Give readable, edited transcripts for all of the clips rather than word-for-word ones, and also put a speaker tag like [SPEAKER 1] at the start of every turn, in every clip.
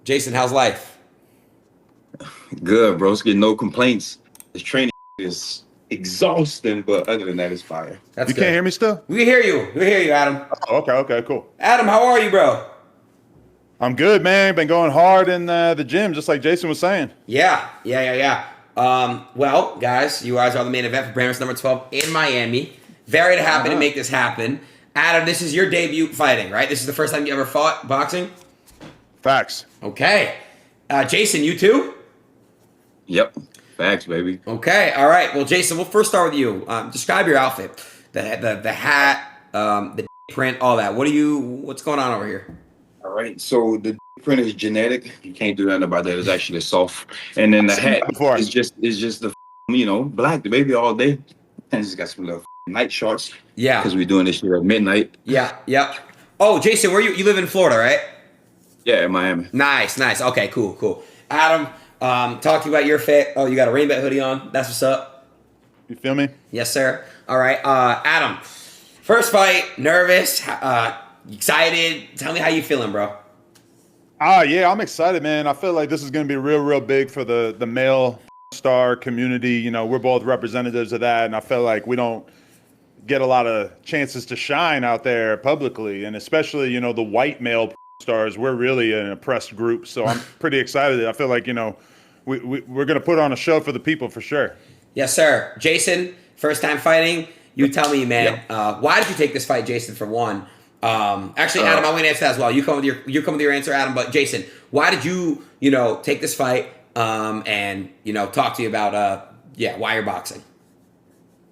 [SPEAKER 1] Jason, how's life?
[SPEAKER 2] Good, bro. It's getting no complaints. This training is exhausting, but other than that, it's fire.
[SPEAKER 1] That's
[SPEAKER 3] You
[SPEAKER 1] good.
[SPEAKER 3] can't hear me still?
[SPEAKER 1] We can hear you. We hear you, Adam.
[SPEAKER 3] Oh, okay, cool.
[SPEAKER 1] Adam, how are you, bro?
[SPEAKER 3] I'm good, man. Been going hard in the gym, just like Jason was saying.
[SPEAKER 1] Yeah. Well, guys, you guys are the main event for Brandon's number 12 in Miami. Very happy to make this happen. Adam, this is your debut fighting, right? This is the first time you ever fought boxing?
[SPEAKER 3] Facts.
[SPEAKER 1] Okay. Jason, you too?
[SPEAKER 2] Yep. Facts, baby.
[SPEAKER 1] Okay, all right. Well, Jason, we'll first start with you. Describe your outfit. The hat, the print, all that. What's going on over here?
[SPEAKER 2] All right. So the print is genetic. You can't do nothing about that. It's actually soft. And then the hat is just the black, the baby all day. And just got some little night shorts.
[SPEAKER 1] Yeah.
[SPEAKER 2] Because we're doing this shit at midnight.
[SPEAKER 1] Yeah. Oh, Jason, you live in Florida, right?
[SPEAKER 2] Yeah, in Miami.
[SPEAKER 1] Nice. Okay, cool. Adam, talk to you about your fit. Oh, you got a rainbow hoodie on. That's what's up.
[SPEAKER 3] You feel me?
[SPEAKER 1] Yes, sir. All right. Adam, first fight, nervous, excited. Tell me how you feeling, bro.
[SPEAKER 3] Yeah, I'm excited, man. I feel like this is going to be real big for the male star community. You know, we're both representatives of that, and I feel like we don't get a lot of chances to shine out there publicly, and especially, the white male stars. We're really an oppressed group, so I'm pretty excited. I feel like, we're going to put on a show for the people for sure.
[SPEAKER 1] Yes, sir. Jason, first time fighting. You tell me, man.
[SPEAKER 2] Yep.
[SPEAKER 1] Why did you take this fight, Jason? For one, actually, Adam, I'm going to answer that as well. You come with your answer, Adam. But Jason, why did you take this fight? And talk to you about why you're boxing.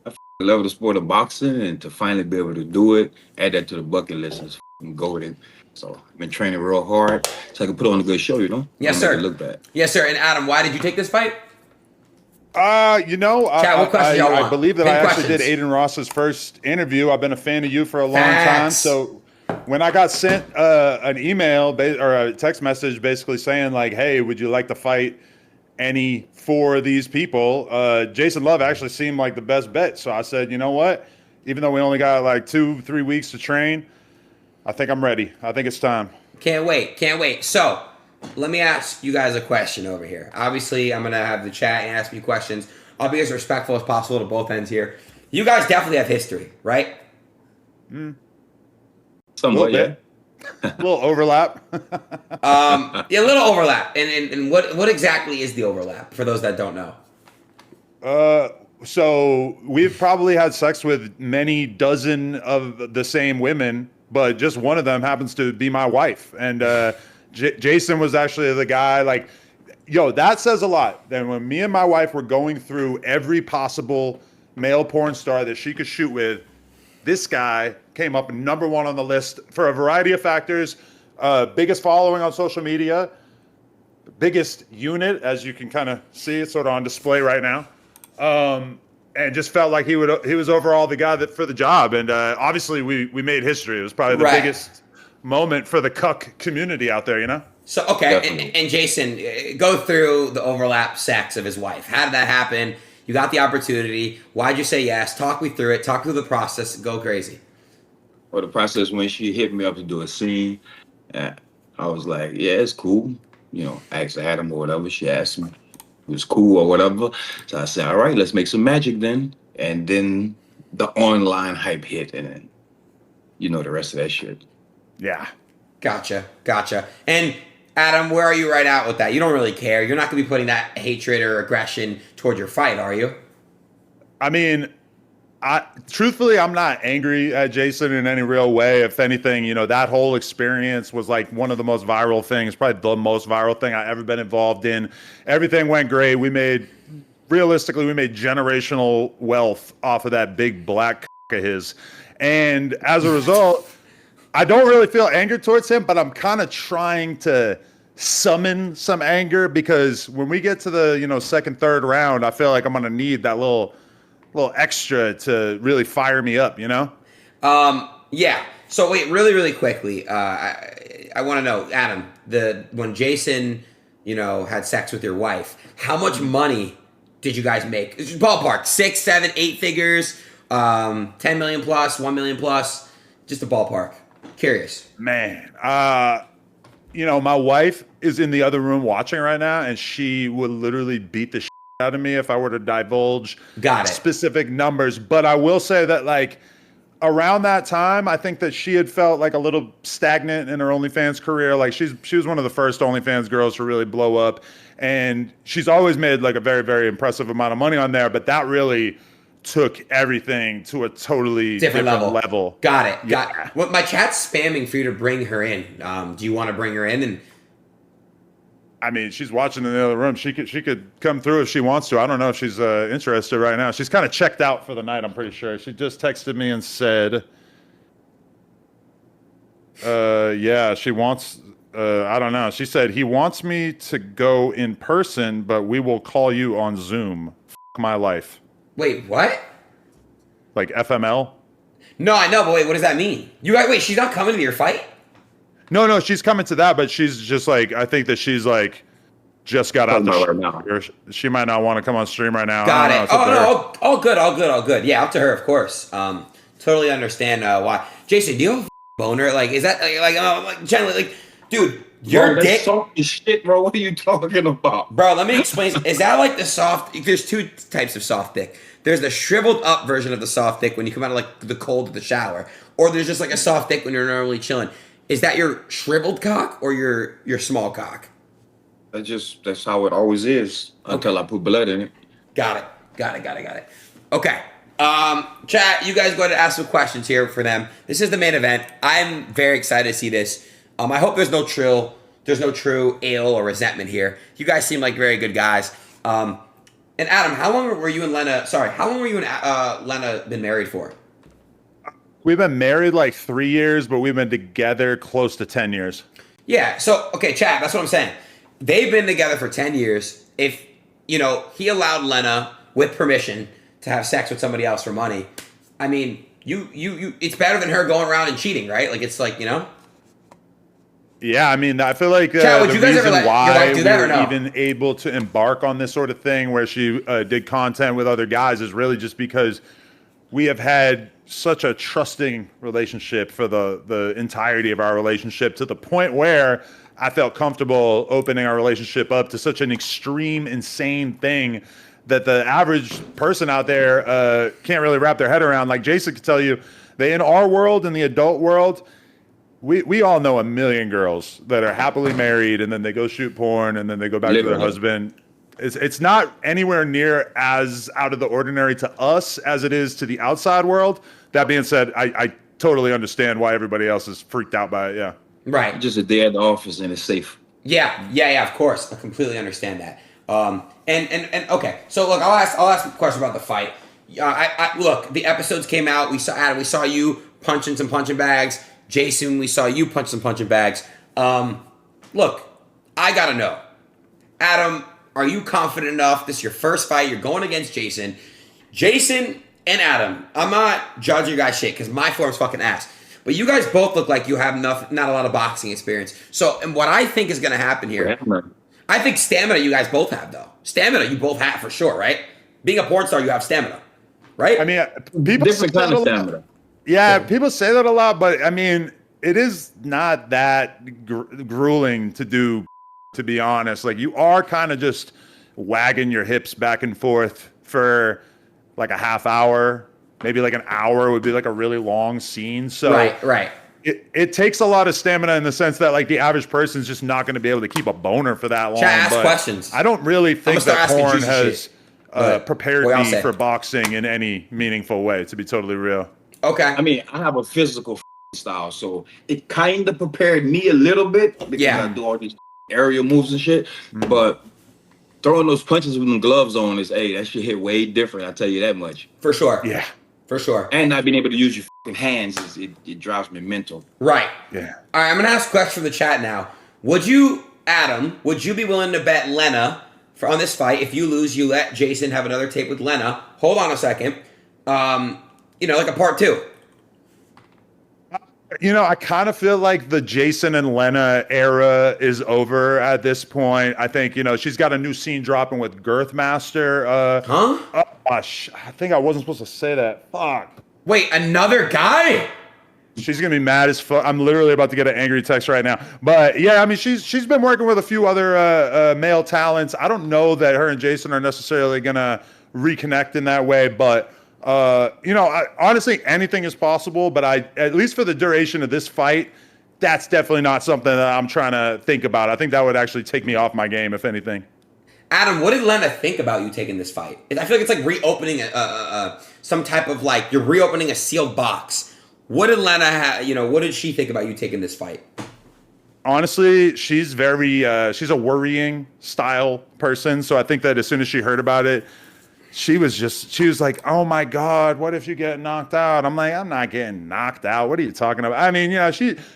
[SPEAKER 2] I love the sport of boxing, and to finally be able to do it, add that to the bucket list is golden. So I've been training real hard so I can put on a good show,
[SPEAKER 1] Yes, sir.
[SPEAKER 2] Make it look bad.
[SPEAKER 1] Yes, sir. And Adam, why did you take this fight?
[SPEAKER 3] Chat,
[SPEAKER 1] what questions y'all want?
[SPEAKER 3] I believe that
[SPEAKER 1] Big
[SPEAKER 3] I actually
[SPEAKER 1] questions.
[SPEAKER 3] did Adin Ross's first interview. I've been a fan of you for a long time. So when I got sent an email or a text message basically saying like, hey, would you like to fight any four of these people? Jason Luv actually seemed like the best bet. So I said, you know what? Even though we only got like 2-3 weeks to train, I think I'm ready. I think it's time.
[SPEAKER 1] Can't wait. So let me ask you guys a question over here. Obviously, I'm going to have the chat and ask you questions. I'll be as respectful as possible to both ends here. You guys definitely have history, right?
[SPEAKER 2] Somewhat, yeah.
[SPEAKER 3] A little overlap.
[SPEAKER 1] A little overlap. And what exactly is the overlap for those that don't know?
[SPEAKER 3] So we've probably had sex with many dozen of the same women, but just one of them happens to be my wife. And Jason was actually the guy, like, that says a lot. Then when me and my wife were going through every possible male porn star that she could shoot with, this guy came up number one on the list for a variety of factors. Biggest following on social media, biggest unit, as you can kind of see, it's sort of on display right now. And just felt like he was overall the guy for the job. And obviously we made history. It was probably the biggest moment for the cuck community out there,
[SPEAKER 1] So, okay, and Jason, go through the overlap sex of his wife. How did that happen? You got the opportunity. Why'd you say yes? Talk me through it. Talk through the process. Go crazy.
[SPEAKER 2] Well, the process when she hit me up to do a scene, I was like, yeah, it's cool. Asked Adam or whatever. She asked me. It was cool or whatever. So I said, all right, let's make some magic then. And then the online hype hit, and then the rest of that shit.
[SPEAKER 3] Yeah.
[SPEAKER 1] Gotcha. And Adam, where are you right out with that? You don't really care. You're not going to be putting that hatred or aggression toward your fight, are you?
[SPEAKER 3] I mean, truthfully, I'm not angry at Jason in any real way. If anything, that whole experience was like one of the most viral things, probably the most viral thing I've ever been involved in. Everything went great. We made generational wealth off of that big black of his. And as a result, I don't really feel anger towards him, but I'm kind of trying to summon some anger because when we get to the, second, third round, I feel like I'm going to need that little extra to really fire me up,
[SPEAKER 1] Yeah. So wait, really quickly, I want to know, Adam, when Jason, had sex with your wife, how much money did you guys make? Ballpark, 6, 7, 8 figures, 10 million plus, 1 million plus, just a ballpark. Curious.
[SPEAKER 3] Man, my wife is in the other room watching right now, and she would literally beat the shit out of me if I were to divulge specific numbers. But I will say that, like, around that time, I think that she had felt like a little stagnant in her OnlyFans career. Like, she was one of the first OnlyFans girls to really blow up, and she's always made like a very, very impressive amount of money on there. But that really took everything to a totally different level.
[SPEAKER 1] Got it. Well, my chat's spamming for you to bring her in. Do you want to bring her in? And
[SPEAKER 3] I mean, she's watching in the other room. She could come through if she wants to. I don't know if she's interested right now. She's kind of checked out for the night, I'm pretty sure. She just texted me and said, yeah, she wants, I don't know. She said, he wants me to go in person, but we will call you on Zoom. F*** my life.
[SPEAKER 1] Wait, what?
[SPEAKER 3] Like FML?
[SPEAKER 1] No, I know, but wait, what does that mean? Wait, she's not coming to your fight?
[SPEAKER 3] No, she's coming to that, but she's just like, I think that she's like, just got out the
[SPEAKER 2] right now.
[SPEAKER 3] She might not want to come on stream right now.
[SPEAKER 1] Got it. Oh, no, all good. Yeah, up to her, of course. Totally understand why. Jason, do you have a boner? Like, is that like generally, like, dude, your dick?
[SPEAKER 2] Soft as shit, bro. What are you talking about?
[SPEAKER 1] Bro, let me explain. Is that like the soft? There's two types of soft dick. There's the shriveled up version of the soft dick when you come out of like the cold of the shower, or there's just like a soft dick when you're normally chilling. Is that your shriveled cock or your small cock?
[SPEAKER 2] That's how it always is until I put blood in it.
[SPEAKER 1] Got it. Okay. Chat, you guys go ahead and ask some questions here for them. This is the main event. I'm very excited to see this. I hope there's no true ill or resentment here. You guys seem like very good guys. And Adam, how long were you and Lena been married for?
[SPEAKER 3] We've been married like 3 years, but we've been together close to 10 years.
[SPEAKER 1] Yeah. So, okay, chat, that's what I'm saying. They've been together for 10 years. If, he allowed Lena, with permission, to have sex with somebody else for money, I mean, you it's better than her going around and cheating, right? Like, it's like,
[SPEAKER 3] Yeah, I mean, I feel like
[SPEAKER 1] Chat,
[SPEAKER 3] the reason why
[SPEAKER 1] we
[SPEAKER 3] were even able to embark on this sort of thing where she did content with other guys is really just because we have had such a trusting relationship for the entirety of our relationship, to the point where I felt comfortable opening our relationship up to such an extreme, insane thing that the average person out there can't really wrap their head around. Like Jason could tell you, that in our world, in the adult world, we all know a million girls that are happily married and then they go shoot porn and then they go back to their husband. It's not anywhere near as out of the ordinary to us as it is to the outside world. That being said, I totally understand why everybody else is freaked out by it. Yeah.
[SPEAKER 1] Right.
[SPEAKER 2] Just a day at the office and it's safe.
[SPEAKER 1] Yeah, of course. I completely understand that. And okay. So look, I'll ask a question about the fight. Look, the episodes came out. We saw Adam, we saw you punching some punching bags. Jason, we saw you punch some punching bags. Look, I gotta know. Adam, are you confident enough? This is your first fight. You're going against Jason. Jason and Adam, I'm not judging you guys shit because my form's fucking ass. But you guys both look like you have not a lot of boxing experience. So, and what I think is going to happen here, I think stamina you guys both have, though. Stamina you both have for sure, right? Being a porn star, you have stamina, right?
[SPEAKER 3] I mean, people
[SPEAKER 2] different kind of stamina.
[SPEAKER 3] Yeah, people say that a lot, but I mean, it is not that grueling to do, to be honest. Like, you are kind of just wagging your hips back and forth for like a half hour. Maybe like an hour would be like a really long scene. So
[SPEAKER 1] right.
[SPEAKER 3] It takes a lot of stamina in the sense that like the average person's just not going to be able to keep a boner for that long.
[SPEAKER 1] Ask questions.
[SPEAKER 3] I don't really think that porn has prepared me for boxing in any meaningful way, to be totally real.
[SPEAKER 1] Okay.
[SPEAKER 2] I mean, I have a physical style, so it kind of prepared me a little bit because I do all these aerial moves and shit. Mm-hmm. But throwing those punches with them gloves on is, that shit hit way different. I tell you that much.
[SPEAKER 1] For sure.
[SPEAKER 3] Yeah.
[SPEAKER 1] For sure.
[SPEAKER 2] And not being able to use your hands, it drives me mental.
[SPEAKER 1] Right.
[SPEAKER 3] Yeah.
[SPEAKER 1] All right, I'm going to ask a question from the chat now. Adam, would you be willing to bet Lena on this fight? If you lose, you let Jason have another tape with Lena. Hold on a second. Like a part 2.
[SPEAKER 3] I kind of feel like the Jason and Lena era is over at this point. I think, she's got a new scene dropping with Girthmaster. I think I wasn't supposed to say that. Fuck.
[SPEAKER 1] Wait, another guy?
[SPEAKER 3] She's gonna be mad as fuck. I'm literally about to get an angry text right now. But yeah, I mean, she's been working with a few other male talents. I don't know that her and Jason are necessarily gonna reconnect in that way, but honestly, anything is possible. But at least for the duration of this fight, that's definitely not something that I'm trying to think about. I think that would actually take me off my game, if anything.
[SPEAKER 1] Adam, what did Lena think about you taking this fight? I feel like it's like reopening some type of like you're reopening a sealed box. What did Lena what did she think about you taking this fight?
[SPEAKER 3] Honestly, she's she's a worrying style person. So I think that as soon as she heard about it, she was like, oh my God, what if you get knocked out? I'm like, I'm not getting knocked out. What are you talking about? I mean,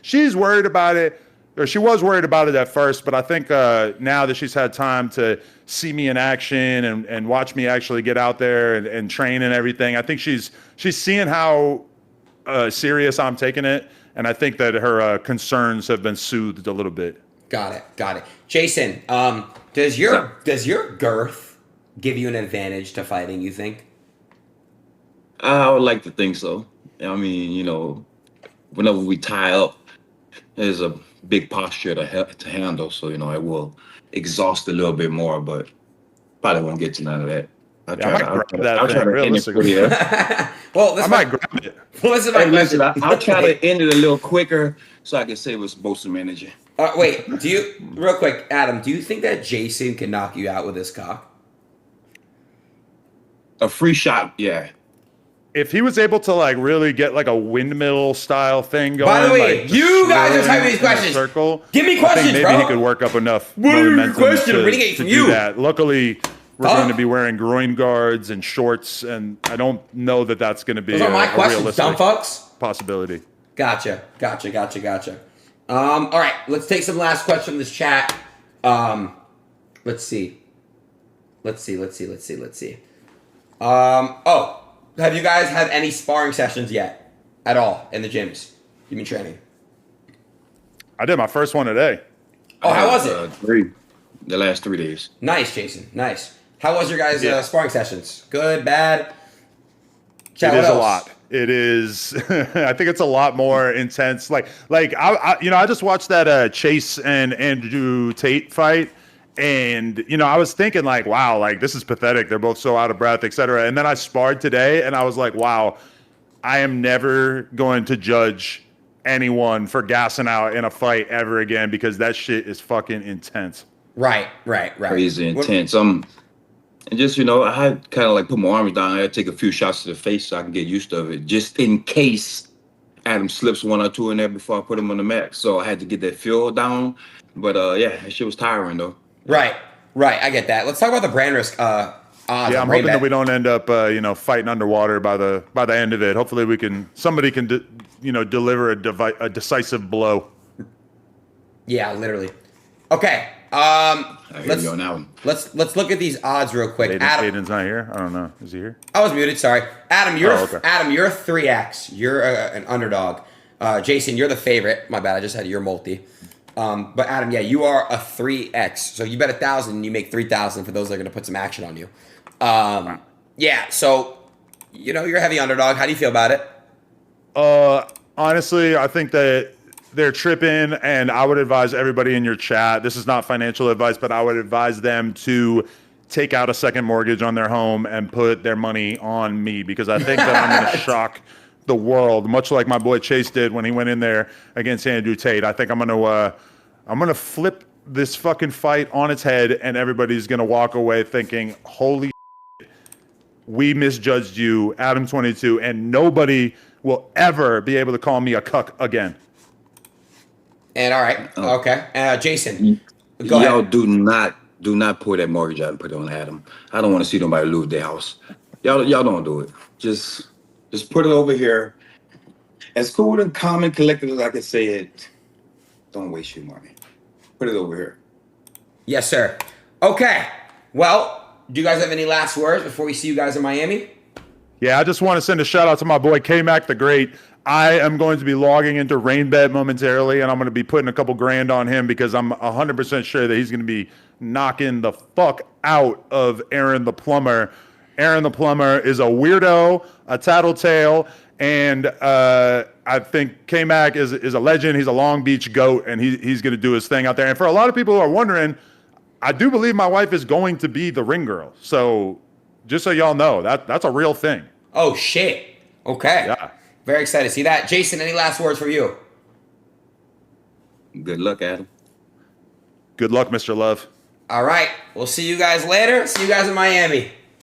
[SPEAKER 3] she's worried about it, or she was worried about it at first, but I think now that she's had time to see me in action and watch me actually get out there and train and everything, I think she's seeing how serious I'm taking it. And I think that her concerns have been soothed a little bit.
[SPEAKER 1] Got it. Jason, does your girth give you an advantage to fighting, you think?
[SPEAKER 2] I would like to think so. I mean, whenever we tie up, there's a big posture to handle. So, I will exhaust a little bit more, but probably won't get to none of that. I'll try to end it pretty.
[SPEAKER 1] Well,
[SPEAKER 3] I might grab it.
[SPEAKER 2] Listen, I'll try to end it a little quicker so I can save us both some energy.
[SPEAKER 1] Wait, real quick, Adam, do you think that Jason can knock you out with his cock?
[SPEAKER 2] A free shot, yeah.
[SPEAKER 3] If he was able to really get a windmill style thing going.
[SPEAKER 1] By the way, you guys are typing these questions.
[SPEAKER 3] Circle,
[SPEAKER 1] Give me questions,
[SPEAKER 3] maybe
[SPEAKER 1] bro.
[SPEAKER 3] He could work up enough
[SPEAKER 1] momentum
[SPEAKER 3] to
[SPEAKER 1] do
[SPEAKER 3] you. That. Luckily, we're going to be wearing groin guards and shorts, and I don't know that that's going to be
[SPEAKER 1] Those are my
[SPEAKER 3] a
[SPEAKER 1] questions,
[SPEAKER 3] realistic
[SPEAKER 1] dumb fucks.
[SPEAKER 3] possibility.
[SPEAKER 1] Gotcha. All right, let's take some last questions from this chat. Let's see. Have you guys had any sparring sessions yet? At all in the gyms? You've been training?
[SPEAKER 3] I did my first one today.
[SPEAKER 1] Oh, how was it?
[SPEAKER 2] The last 3 days.
[SPEAKER 1] Nice, Jason. Nice. How was your guys' sparring sessions? Good, bad? Chat,
[SPEAKER 3] it is a lot. It is. I think it's a lot more intense. I just watched that Chase and Andrew Tate fight. And, I was thinking wow, this is pathetic. They're both so out of breath, et cetera. And then I sparred today and I was like, wow, I am never going to judge anyone for gassing out in a fight ever again because that shit is fucking intense.
[SPEAKER 1] Right.
[SPEAKER 2] Crazy intense. And just, I had kind of put my arms down. I had to take a few shots to the face so I can get used to it, just in case Adam slips one or two in there before I put him on the mat. So I had to get that feel down. But that shit was tiring though.
[SPEAKER 1] Right. I get that. Let's talk about the brand risk odds.
[SPEAKER 3] Yeah, I'm hoping that we don't end up, fighting underwater by the end of it. Hopefully, somebody can, deliver a decisive blow.
[SPEAKER 1] Yeah, literally. Okay. Let's look at these odds real quick.
[SPEAKER 3] Adin's not here. I don't know. Is he here?
[SPEAKER 1] I was muted. Sorry, Adam. You're a 3x. You're an underdog. Jason, you're the favorite. My bad. I just had your multi. But Adam, you are a 3x. So you bet 1,000 and you make 3,000 for those that are going to put some action on you. So, you're a heavy underdog. How do you feel about it?
[SPEAKER 3] Honestly, I think that they're tripping, and I would advise everybody in your chat, this is not financial advice, but I would advise them to take out a second mortgage on their home and put their money on me, because I think that I'm going to shock the world, much like my boy Chase did when he went in there against Andrew Tate. I think I'm going to flip this fucking fight on its head, and everybody's going to walk away thinking, holy shit, we misjudged you, Adam 22, and nobody will ever be able to call me a cuck again.
[SPEAKER 1] And all right, okay, Jason, go
[SPEAKER 2] y'all
[SPEAKER 1] ahead.
[SPEAKER 2] do not pour that mortgage out and put it on Adam. I don't want to see nobody lose their house. Y'all don't do it. Just put it over here. As cool and calm and collected as I can say it, don't waste your money. Put it over here.
[SPEAKER 1] Yes, sir. Okay. Well, do you guys have any last words before we see you guys in Miami?
[SPEAKER 3] Yeah, I just want to send a shout out to my boy K-Mac the Great. I am going to be logging into RainBet momentarily, and I'm going to be putting a couple grand on him because I'm 100% sure that he's going to be knocking the fuck out of Aaron the Plumber. Aaron the Plumber is a weirdo, a tattletale, And I think K-Mac is a legend. He's a Long Beach goat, and he's going to do his thing out there. And for a lot of people who are wondering, I do believe my wife is going to be the ring girl. So just so y'all know, that's a real thing.
[SPEAKER 1] Oh, shit. Okay.
[SPEAKER 3] Yeah.
[SPEAKER 1] Very excited to see that. Jason, any last words for you?
[SPEAKER 2] Good luck, Adam.
[SPEAKER 3] Good luck, Mr. Love.
[SPEAKER 1] All right. We'll see you guys later. See you guys in Miami.